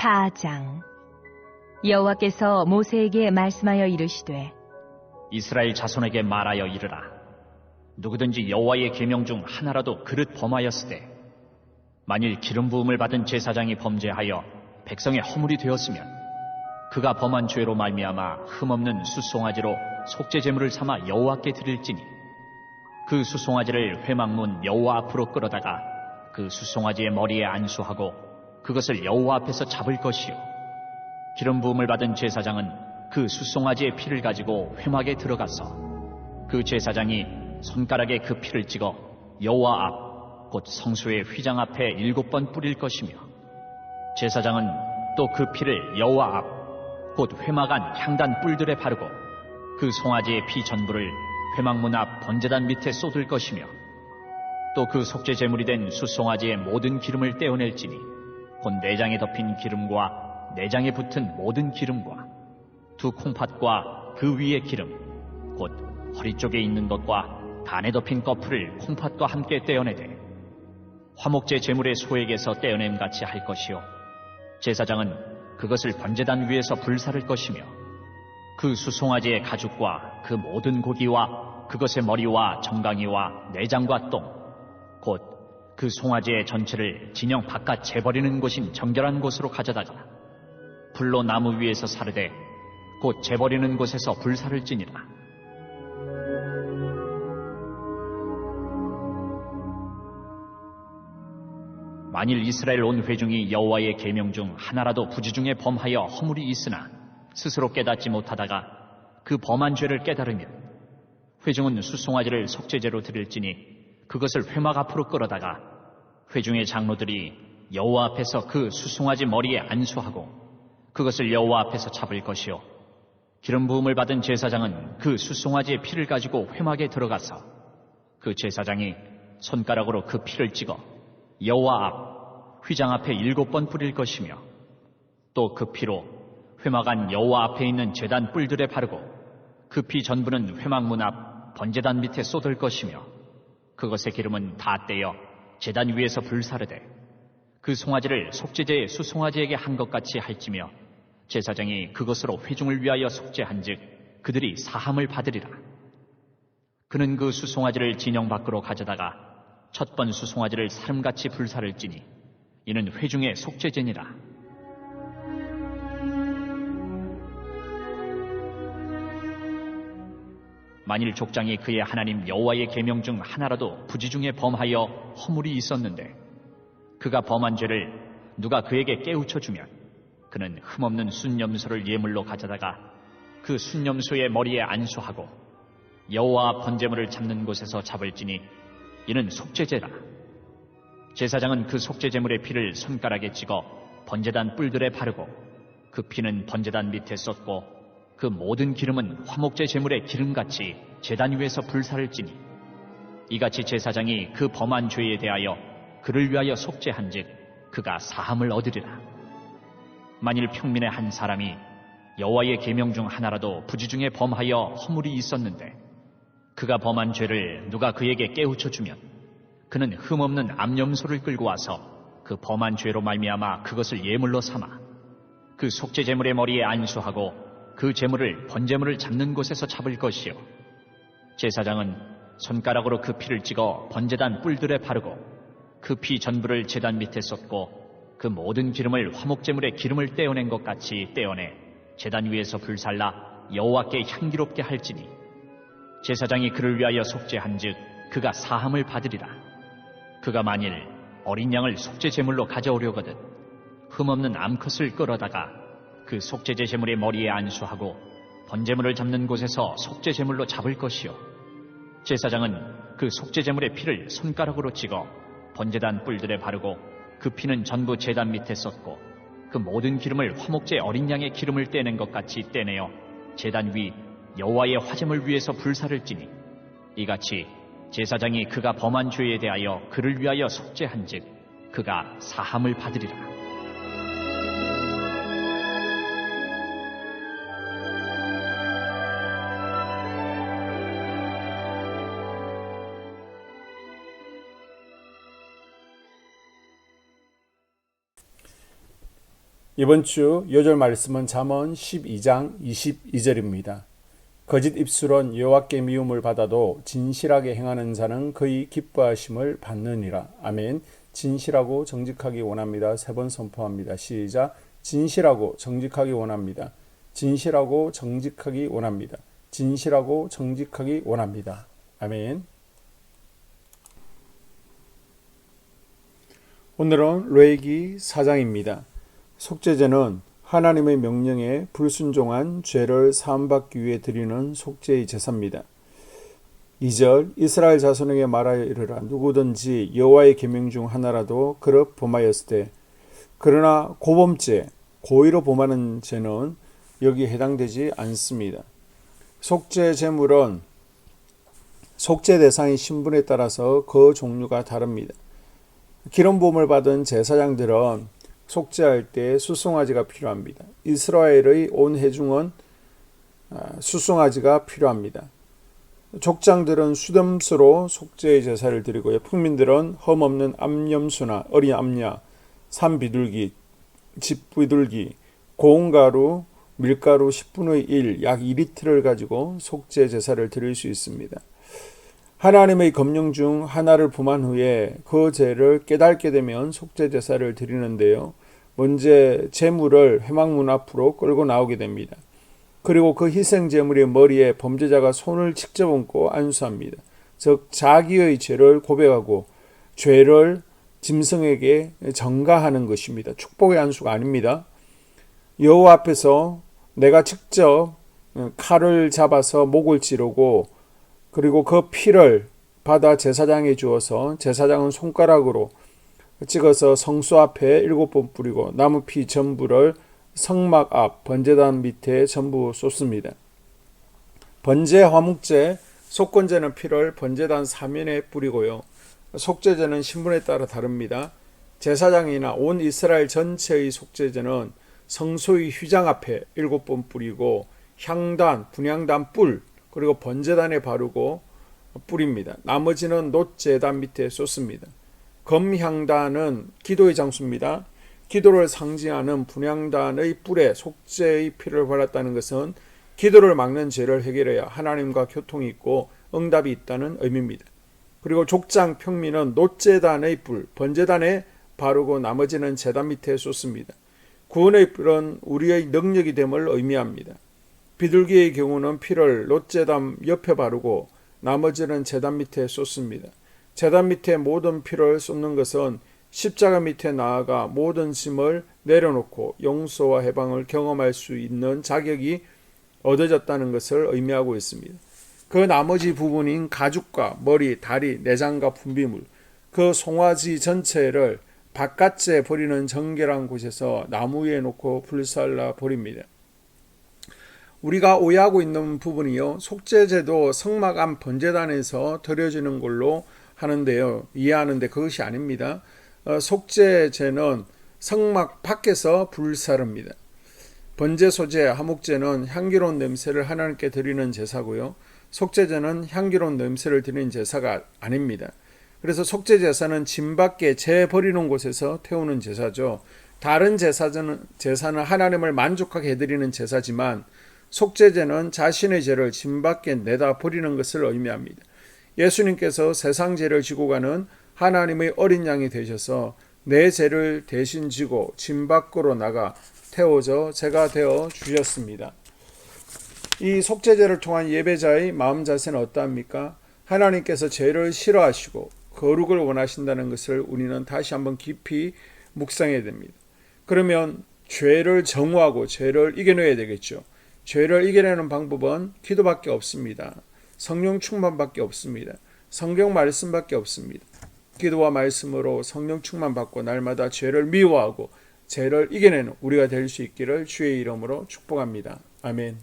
4장. 여호와께서 모세에게 말씀하여 이르시되 이스라엘 자손에게 말하여 이르라. 누구든지 여호와의 계명 중 하나라도 그릇 범하였으되 만일 기름 부음을 받은 제사장이 범죄하여 백성의 허물이 되었으면 그가 범한 죄로 말미암아 흠없는 수송아지로 속죄 제물을 삼아 여호와께 드릴지니 그 수송아지를 회막문 여호와 앞으로 끌어다가 그 수송아지의 머리에 안수하고 그것을 여호와 앞에서 잡을 것이요 기름 부음을 받은 제사장은 그 수송아지의 피를 가지고 회막에 들어가서 그 제사장이 손가락에 그 피를 찍어 여호와 앞 곧 성소의 휘장 앞에 7번 뿌릴 것이며 제사장은 또 그 피를 여호와 앞 곧 회막 안 향단 뿔들에 바르고 그 송아지의 피 전부를 회막문 앞 번제단 밑에 쏟을 것이며 또 그 속죄 제물이 된 수송아지의 모든 기름을 떼어낼지니 곧 내장에 덮인 기름과 내장에 붙은 모든 기름과 두 콩팥과 그 위의 기름 곧 허리 쪽에 있는 것과 간에 덮인 꺼풀을 콩팥과 함께 떼어내되 화목제 제물의 소액에서 떼어냄같이 할 것이요 제사장은 그것을 번제단 위에서 불사를 것이며 그 수송아지의 가죽과 그 모든 고기와 그것의 머리와 정강이와 내장과 똥 곧 그 송아지의 전체를 진영 바깥 재버리는 곳인 정결한 곳으로 가져다가 불로 나무 위에서 사르되 곧 재버리는 곳에서 불사를 지니라. 만일 이스라엘 온 회중이 여호와의 계명 중 하나라도 부지 중에 범하여 허물이 있으나 스스로 깨닫지 못하다가 그 범한 죄를 깨달으면 회중은 수송아지를 속죄제로 드릴지니 그것을 회막 앞으로 끌어다가 회중의 장로들이 여호와 앞에서 그 수송아지 머리에 안수하고 그것을 여호와 앞에서 잡을 것이요 기름 부음을 받은 제사장은 그 수송아지의 피를 가지고 회막에 들어가서 그 제사장이 손가락으로 그 피를 찍어 여호와 앞 휘장 앞에 7번 뿌릴 것이며 또 그 피로 회막 안 여호와 앞에 있는 제단 뿔들에 바르고 그 피 전부는 회막문 앞 번제단 밑에 쏟을 것이며 그것의 기름은 다 떼어 제단 위에서 불사르되 그 송아지를 속죄제의 수송아지에게 한 것 같이 할지며 제사장이 그것으로 회중을 위하여 속죄한즉 그들이 사함을 받으리라. 그는 그 수송아지를 진영 밖으로 가져다가 첫 번 수송아지를 사름같이 불사를지니 이는 회중의 속죄제니라. 만일 족장이 그의 하나님 여호와의 계명 중 하나라도 부지 중에 범하여 허물이 있었는데 그가 범한 죄를 누가 그에게 깨우쳐 주면 그는 흠없는 순염소를 예물로 가져다가 그 순염소의 머리에 안수하고 여호와 번제물을 잡는 곳에서 잡을지니 이는 속죄제라. 제사장은 그 속죄제물의 피를 손가락에 찍어 번제단 뿔들에 바르고 그 피는 번제단 밑에 쏟고 그 모든 기름은 화목제 제물의 기름같이 제단 위에서 불사를지니 이같이 제사장이 그 범한 죄에 대하여 그를 위하여 속죄한즉 그가 사함을 얻으리라. 만일 평민의 한 사람이 여호와의 계명 중 하나라도 부지 중에 범하여 허물이 있었는데 그가 범한 죄를 누가 그에게 깨우쳐 주면 그는 흠없는 암염소를 끌고 와서 그 범한 죄로 말미암아 그것을 예물로 삼아 그 속죄 제물의 머리에 안수하고 그 제물을 번제물을 잡는 곳에서 잡을 것이요 제사장은 손가락으로 그 피를 찍어 번제단 뿔들에 바르고 그 피 전부를 제단 밑에 쏟고 그 모든 기름을 화목제물의 기름을 떼어낸 것 같이 떼어내 제단 위에서 불살라 여호와께 향기롭게 할지니 제사장이 그를 위하여 속죄한즉 그가 사함을 받으리라. 그가 만일 어린 양을 속죄 제물로 가져오려거든 흠없는 암컷을 끌어다가 그 속죄제 제물의 머리에 안수하고 번제물을 잡는 곳에서 속죄 제물로 잡을 것이요 제사장은 그 속죄 제물의 피를 손가락으로 찍어 번제단 뿔들에 바르고 그 피는 전부 제단 밑에 쏟고 그 모든 기름을 화목제 어린 양의 기름을 떼낸 것 같이 떼내어 제단 위 여호와의 화제물 위에서 불사를지니 이같이 제사장이 그가 범한 죄에 대하여 그를 위하여 속죄한즉 그가 사함을 받으리라. 이번 주 요절 말씀은 잠언 12장 22절입니다. 거짓 입술은 여호와께 미움을 받아도 진실하게 행하는 자는 그의 기뻐하심을 받느니라. 아멘. 진실하고 정직하기 원합니다. 3번 선포합니다. 시작. 진실하고 정직하기 원합니다. 진실하고 정직하기 원합니다. 진실하고 정직하기 원합니다. 아멘. 오늘은 레위기 4장입니다. 속죄제는 하나님의 명령에 불순종한 죄를 사함받기 위해 드리는 속죄의 제사입니다. 2절 이스라엘 자손에게 말하여 이르라. 누구든지 여호와의 계명 중 하나라도 그릇 범하였을 때, 그러나 고범죄, 고의로 범하는 죄는 여기에 해당되지 않습니다. 속죄 제물은 속죄 대상의 신분에 따라서 그 종류가 다릅니다. 기름 부음을 받은 제사장들은 속죄할 때 수송아지가 필요합니다. 이스라엘의 온 회중은 수송아지가 필요합니다. 족장들은 수염수로 속죄의 제사를 드리고요. 풍민들은 흠없는 암염수나 어린 암야, 산비둘기, 집비둘기, 고운가루, 밀가루 10분의 1, 약 2리터를 가지고 속죄 제사를 드릴 수 있습니다. 하나님의 검령 중 하나를 범한 후에 그 죄를 깨닫게 되면 속죄 제사를 드리는데요. 먼저 제물을 회막문 앞으로 끌고 나오게 됩니다. 그리고 그 희생 제물의 머리에 범죄자가 손을 직접 얹고 안수합니다. 즉 자기의 죄를 고백하고 죄를 짐승에게 전가하는 것입니다. 축복의 안수가 아닙니다. 여호와 앞에서 내가 직접 칼을 잡아서 목을 찌르고 그리고 그 피를 받아 제사장에 주어서 제사장은 손가락으로 찍어서 성소 앞에 7번 뿌리고 남은 피 전부를 성막 앞 번제단 밑에 전부 쏟습니다. 번제, 화목제, 속건제는 피를 번제단 사면에 뿌리고요. 속죄제는 신분에 따라 다릅니다. 제사장이나 온 이스라엘 전체의 속죄제는 성소의 휘장 앞에 7번 뿌리고 향단, 분향단 뿔 그리고 번제단에 바르고 뿌립니다. 나머지는 놋제단 밑에 쏟습니다. 검향단은 기도의 장소입니다. 기도를 상징하는 분향단의 뿔에 속죄의 피를 발랐다는 것은 기도를 막는 죄를 해결해야 하나님과 교통이 있고 응답이 있다는 의미입니다. 그리고 족장 평민은 놋제단의 뿔, 번제단에 바르고 나머지는 제단 밑에 쏟습니다. 구원의 뿔은 우리의 능력이 됨을 의미합니다. 비둘기의 경우는 피를 놋제단 옆에 바르고 나머지는 제단 밑에 쏟습니다. 제단 밑에 모든 피를 쏟는 것은 십자가 밑에 나아가 모든 짐을 내려놓고 용서와 해방을 경험할 수 있는 자격이 얻어졌다는 것을 의미하고 있습니다. 그 나머지 부분인 가죽과 머리, 다리, 내장과 분비물, 그 송아지 전체를 바깥에 버리는 정결한 곳에서 나무 위에 놓고 불살라 버립니다. 우리가 오해하고 있는 부분이요. 속죄제도 성막 안 번제단에서 드려지는 걸로 하는데요. 이해하는데 그것이 아닙니다. 속죄제는 성막 밖에서 불사릅니다. 번제, 소제, 화목제는 향기로운 냄새를 하나님께 드리는 제사고요. 속죄제는 향기로운 냄새를 드리는 제사가 아닙니다. 그래서 속죄제사는 짐 밖에 재 버리는 곳에서 태우는 제사죠. 다른 제사는 하나님을 만족하게 해드리는 제사지만 속죄제는 자신의 죄를 짐 밖에 내다 버리는 것을 의미합니다. 예수님께서 세상 죄를 지고 가는 하나님의 어린 양이 되셔서 내 죄를 대신 지고 짐 밖으로 나가 태워져 죄가 되어 주셨습니다. 이 속죄제를 통한 예배자의 마음 자세는 어떠합니까? 하나님께서 죄를 싫어하시고 거룩을 원하신다는 것을 우리는 다시 한번 깊이 묵상해야 됩니다. 그러면 죄를 정화하고 죄를 이겨내야 되겠죠. 죄를 이겨내는 방법은 기도밖에 없습니다. 성령 충만밖에 없습니다. 성경 말씀밖에 없습니다. 기도와 말씀으로 성령 충만 받고 날마다 죄를 미워하고 죄를 이겨내는 우리가 될 수 있기를 주의 이름으로 축복합니다. 아멘.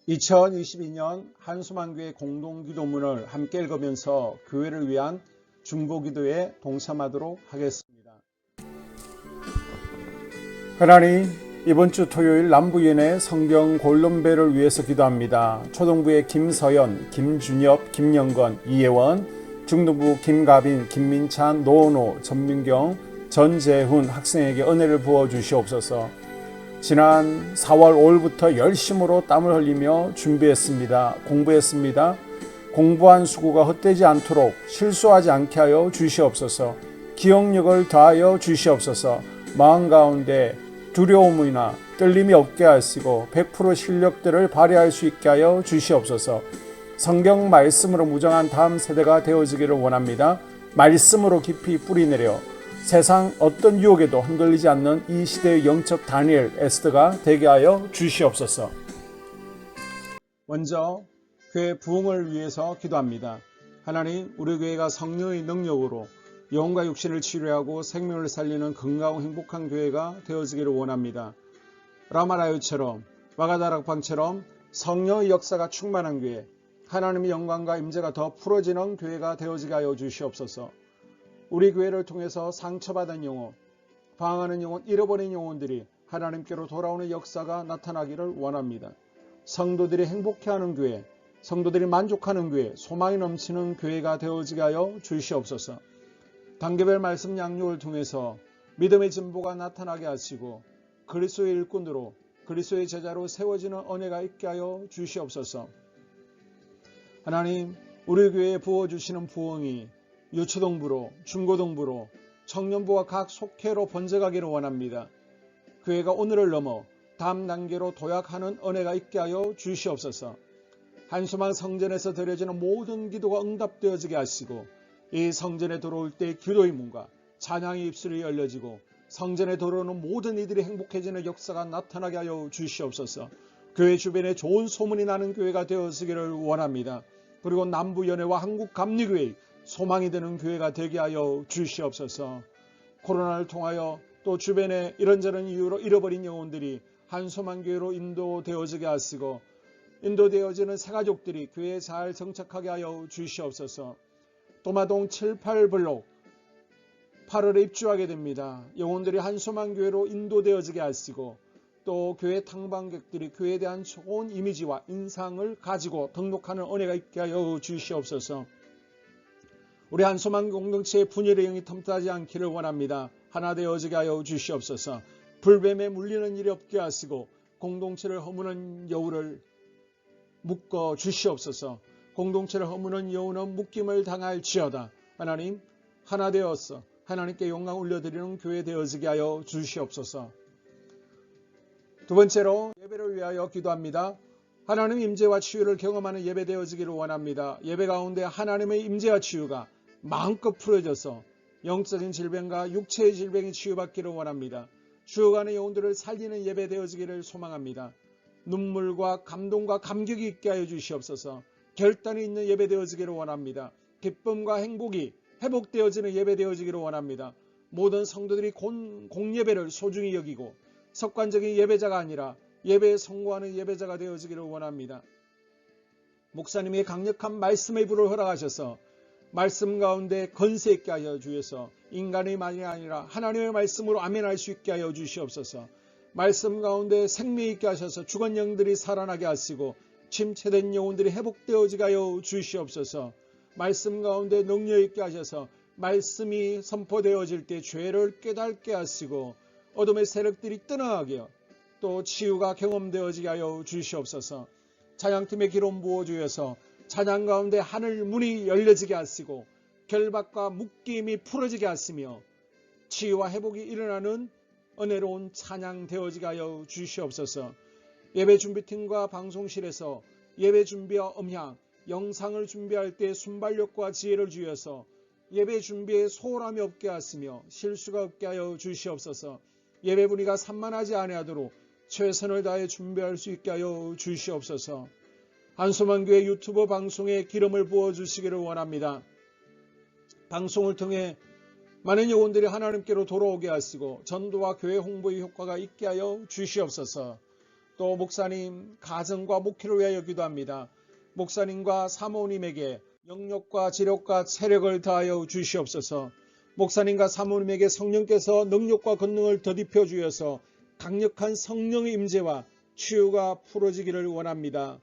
2022년 한수만교회 공동기도문을 함께 읽으면서 교회를 위한 중보기도에 동참하도록 하겠습니다. 하나님, 이번 주 토요일 남부연의 성경 골룸배를 위해서 기도합니다. 초동부의 김서연, 김준엽, 김영건, 이예원, 중동부 김가빈, 김민찬, 노원호, 전민경, 전재훈 학생에게 은혜를 부어 주시옵소서. 지난 4월 5일부터 열심으로 땀을 흘리며 준비했습니다. 공부했습니다. 공부한 수고가 헛되지 않도록 실수하지 않게 하여 주시옵소서. 기억력을 더하여 주시옵소서. 마음 가운데 두려움이나 떨림이 없게 하시고 100% 실력들을 발휘할 수 있게 하여 주시옵소서. 성경 말씀으로 무장한 다음 세대가 되어지기를 원합니다. 말씀으로 깊이 뿌리내려 세상 어떤 유혹에도 흔들리지 않는 이 시대의 영적 다니엘, 에스더가 되게 하여 주시옵소서. 먼저 교회 부흥을 위해서 기도합니다. 하나님, 우리 교회가 성령의 능력으로 영혼과 육신을 치료하고 생명을 살리는 건강하고 행복한 교회가 되어지기를 원합니다. 라마라요처럼 와가다락방처럼 성령의 역사가 충만한 교회, 하나님의 영광과 임재가 더 풀어지는 교회가 되어지게 하여 주시옵소서. 우리 교회를 통해서 상처받은 영혼, 방황하는 영혼, 잃어버린 영혼들이 하나님께로 돌아오는 역사가 나타나기를 원합니다. 성도들이 행복해하는 교회, 성도들이 만족하는 교회, 소망이 넘치는 교회가 되어지게 하여 주시옵소서. 단계별 말씀 양육을 통해서 믿음의 진보가 나타나게 하시고 그리스도의 일꾼으로 그리스도의 제자로 세워지는 은혜가 있게 하여 주시옵소서. 하나님, 우리 교회에 부어주시는 부흥이 유초동부로, 중고동부로, 청년부와 각 속회로 번져가기를 원합니다. 교회가 오늘을 넘어 다음 단계로 도약하는 은혜가 있게 하여 주시옵소서. 한소망 성전에서 드려지는 모든 기도가 응답되어지게 하시고 이 성전에 들어올 때 기도의 문과 찬양의 입술이 열려지고 성전에 들어오는 모든 이들이 행복해지는 역사가 나타나게 하여 주시옵소서. 교회 주변에 좋은 소문이 나는 교회가 되어지기를 원합니다. 그리고 남부연회와 한국감리교회 소망이 되는 교회가 되게 하여 주시옵소서. 코로나를 통하여 또 주변에 이런저런 이유로 잃어버린 영혼들이 한소망교회로 인도되어지게 하시고 인도되어지는 새가족들이 교회에 잘 정착하게 하여 주시옵소서. 도마동 7, 8블록 8월에 입주하게 됩니다. 영혼들이 한소망교회로 인도되어지게 하시고 또 교회 탕방객들이 교회에 대한 좋은 이미지와 인상을 가지고 등록하는 은혜가 있게 하여 주시옵소서. 우리 한소망 공동체의 분열의 영이 틈타지 않기를 원합니다. 하나 되어지게 하여 주시옵소서. 불뱀에 물리는 일이 없게 하시고 공동체를 허무는 여우를 묶어 주시옵소서. 공동체를 허무는 여우는 묶임을 당할지어다. 하나님, 하나 되어서 하나님께 영광 올려드리는 교회 되어지게 하여 주시옵소서. 두 번째로 예배를 위하여 기도합니다. 하나님 임재와 치유를 경험하는 예배 되어지기를 원합니다. 예배 가운데 하나님의 임재와 치유가 마음껏 풀어져서 영적인 질병과 육체의 질병이 치유받기를 원합니다. 죽어가는 영혼들을 살리는 예배 되어지기를 소망합니다. 눈물과 감동과 감격이 있게 하여 주시옵소서. 결단이 있는 예배 되어지기를 원합니다. 기쁨과 행복이 회복되어지는 예배 되어지기를 원합니다. 모든 성도들이 공예배를 소중히 여기고 습관적인 예배자가 아니라 예배에 성공하는 예배자가 되어지기를 원합니다. 목사님이 강력한 말씀의 불을 허락하셔서 말씀 가운데 건세 있게 하여 주셔서 인간의 말이 아니라 하나님의 말씀으로 아멘할 수 있게 하여 주시옵소서. 말씀 가운데 생명 있게 하셔서 죽은 영들이 살아나게 하시고 침체된 영혼들이 회복되어지게 하여 주시옵소서. 말씀 가운데 능력 있게 하셔서 말씀이 선포되어질 때 죄를 깨닫게 하시고 어둠의 세력들이 떠나가게 또 치유가 경험되어지게 하여 주시옵소서. 찬양팀의 기름 부어주셔서 찬양 가운데 하늘 문이 열려지게 하시고 결박과 묶임이 풀어지게 하시며 치유와 회복이 일어나는 은혜로운 찬양 되어지게 하여 주시옵소서. 예배 준비팀과 방송실에서 예배 준비와 음향, 영상을 준비할 때 순발력과 지혜를 주셔서 예배 준비에 소홀함이 없게 하시며 실수가 없게 하여 주시옵소서. 예배 분위기가 산만하지 아니하도록 최선을 다해 준비할 수 있게 하여 주시옵소서. 한소망교회 유튜브 방송에 기름을 부어주시기를 원합니다. 방송을 통해 많은 영혼들이 하나님께로 돌아오게 하시고 전도와 교회 홍보의 효과가 있게 하여 주시옵소서. 또 목사님 가정과 목회를 위하여 기도합니다. 목사님과 사모님에게 영력과 지력과 체력을 다하여 주시옵소서. 목사님과 사모님에게 성령께서 능력과 권능을 더딥혀 주셔서 강력한 성령의 임재와 치유가 풀어지기를 원합니다.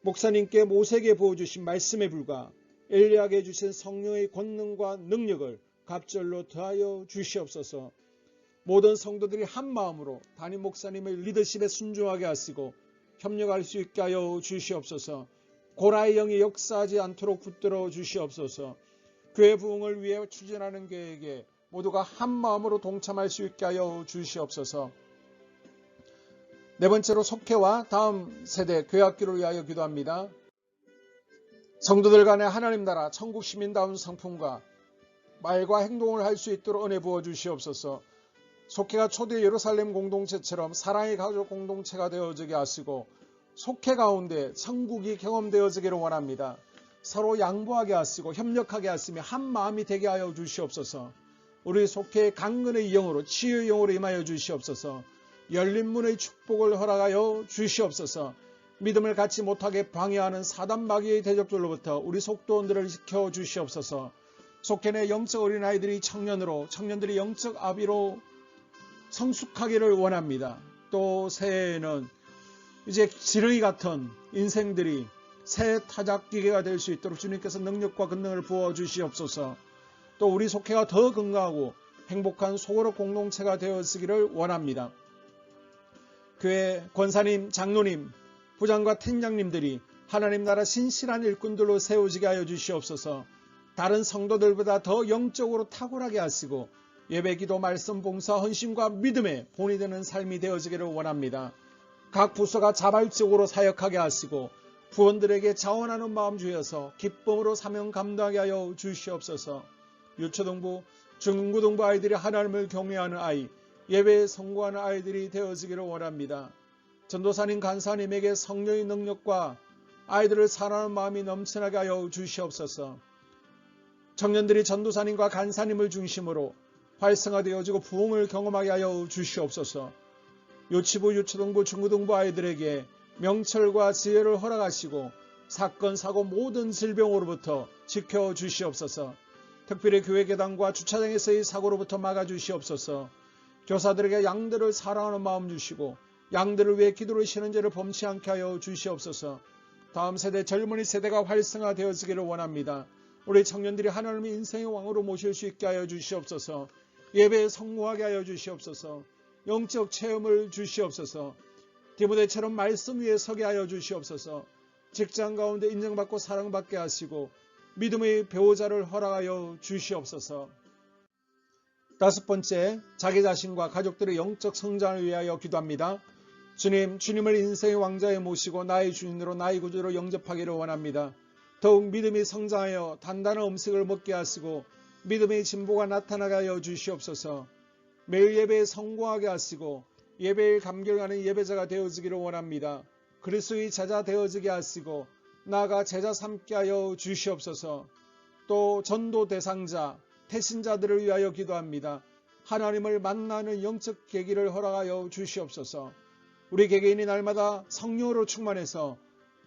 목사님께 모세에게 부어주신 말씀의 불과 엘리야에게 주신 성령의 권능과 능력을 갑절로 더하여 주시옵소서. 모든 성도들이 한 마음으로 담임 목사님의 리더십에 순종하게 하시고 협력할 수 있게 하여 주시옵소서. 고라의 영이 역사하지 않도록 붙들어 주시옵소서. 교회 부흥을 위해 추진하는 계획에 모두가 한 마음으로 동참할 수 있게 하여 주시옵소서. 네 번째로 속회와 다음 세대 교회학교를 위하여 기도합니다. 성도들 간의 하나님 나라 천국 시민다운 성품과 말과 행동을 할 수 있도록 은혜 부어 주시옵소서. 속회가 초대 예루살렘 공동체처럼 사랑의 가족 공동체가 되어지게 하시고 속회 가운데 천국이 경험되어지기를 원합니다. 서로 양보하게 하시고 협력하게 하시며 한 마음이 되게 하여 주시옵소서. 우리 속회의 강건의 영으로 치유의 영으로 임하여 주시옵소서. 열린 문의 축복을 허락하여 주시옵소서. 믿음을 갖지 못하게 방해하는 사단 마귀의 대적들로부터 우리 속도원들을 지켜 주시옵소서. 속회 내 영적 어린아이들이 청년들이 영적 아비로 성숙하기를 원합니다. 또 새해에는 이제 지렁이 같은 인생들이 새 타작기계가 될 수 있도록 주님께서 능력과 권능을 부어 주시옵소서. 또 우리 속회가 더 건강하고 행복한 소그룹 공동체가 되었기를 원합니다. 교회 권사님, 장로님, 부장과 팀장님들이 하나님 나라 신실한 일꾼들로 세워지게 하여 주시옵소서. 다른 성도들보다 더 영적으로 탁월하게 하시고 예배기도 말씀 봉사 헌신과 믿음에 본이 되는 삶이 되어지기를 원합니다. 각 부서가 자발적으로 사역하게 하시고 부원들에게 자원하는 마음 주여서 기쁨으로 사명 감당하게 하여 주시옵소서. 유초등부, 중고등부 아이들이 하나님을 경외하는 아이, 예배에 성공하는 아이들이 되어지기를 원합니다. 전도사님, 간사님에게 성령의 능력과 아이들을 사랑하는 마음이 넘쳐나게 하여 주시옵소서. 청년들이 전도사님과 간사님을 중심으로 활성화되어지고 부흥을 경험하게 하여 주시옵소서. 유치부, 유초등부, 중고등부 아이들에게 명철과 지혜를 허락하시고 사건, 사고 모든 질병으로부터 지켜주시옵소서. 특별히 교회 계단과 주차장에서의 사고로부터 막아주시옵소서. 교사들에게 양들을 사랑하는 마음 주시고 양들을 위해 기도를 쉬는 죄를 범치 않게 하여 주시옵소서. 다음 세대 젊은이 세대가 활성화되어지기를 원합니다. 우리 청년들이 하나님의 인생의 왕으로 모실 수 있게 하여 주시옵소서. 예배에 성공하게 하여 주시옵소서. 영적 체험을 주시옵소서. 디모데처럼 말씀 위에 서게 하여 주시옵소서. 직장 가운데 인정받고 사랑받게 하시고 믿음의 배우자를 허락하여 주시옵소서. 다섯 번째, 자기 자신과 가족들의 영적 성장을 위하여 기도합니다. 주님을 인생의 왕자에 모시고 나의 주인으로 나의 구주로 영접하기를 원합니다. 더욱 믿음이 성장하여 단단한 음식을 먹게 하시고 믿음의 진보가 나타나게 하여 주시옵소서. 매일 예배에 성공하게 하시고 예배에 감격하는 예배자가 되어지기를 원합니다. 그리스도의 제자 되어지게 하시고 나아가 제자 삼게 하여 주시옵소서. 또 전도 대상자, 태신자들을 위하여 기도합니다. 하나님을 만나는 영적 계기를 허락하여 주시옵소서. 우리 개개인이 날마다 성령으로 충만해서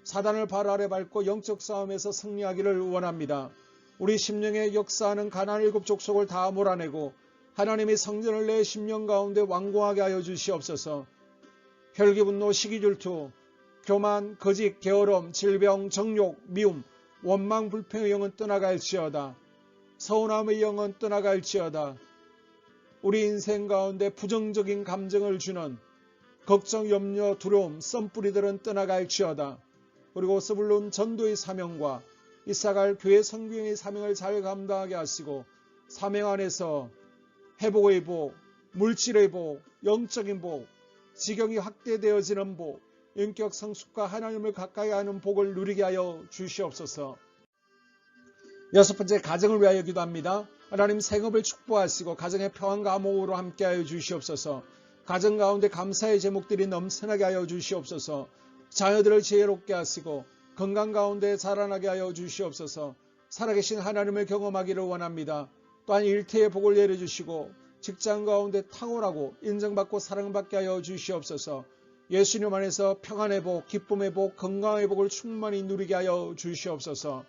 사단을 발 아래 밟고 영적 싸움에서 승리하기를 원합니다. 우리 심령에 역사하는 가나안 일곱 족속을 다 몰아내고 하나님의 성전을 내 심령 가운데 완공하게 하여 주시옵소서. 혈기, 분노, 시기, 질투, 교만, 거짓, 게으름, 질병, 정욕, 미움, 원망, 불평의 영은 떠나갈지어다. 서운함의 영은 떠나갈지어다. 우리 인생 가운데 부정적인 감정을 주는 걱정, 염려, 두려움, 썸뿌리들은 떠나갈지어다. 그리고 스불론 전도의 사명과 이사갈 교회 성경의 사명을 잘 감당하게 하시고 사명 안에서 회복의 복, 물질의 복, 영적인 복, 지경이 확대되어지는 복, 인격 성숙과 하나님을 가까이 하는 복을 누리게 하여 주시옵소서. 여섯 번째, 가정을 위하여 기도합니다. 하나님 생업을 축복하시고 가정의 평안과 화목으로 함께하여 주시옵소서. 가정 가운데 감사의 제목들이 넘쳐나게 하여 주시옵소서. 자녀들을 지혜롭게 하시고 건강 가운데 자라나게 하여 주시옵소서. 살아계신 하나님을 경험하기를 원합니다. 또한 일태의 복을 내려주시고 직장 가운데 탁월하고 인정받고 사랑받게 하여 주시옵소서. 예수님 안에서 평안의 복, 기쁨의 복, 건강의 복을 충만히 누리게 하여 주시옵소서.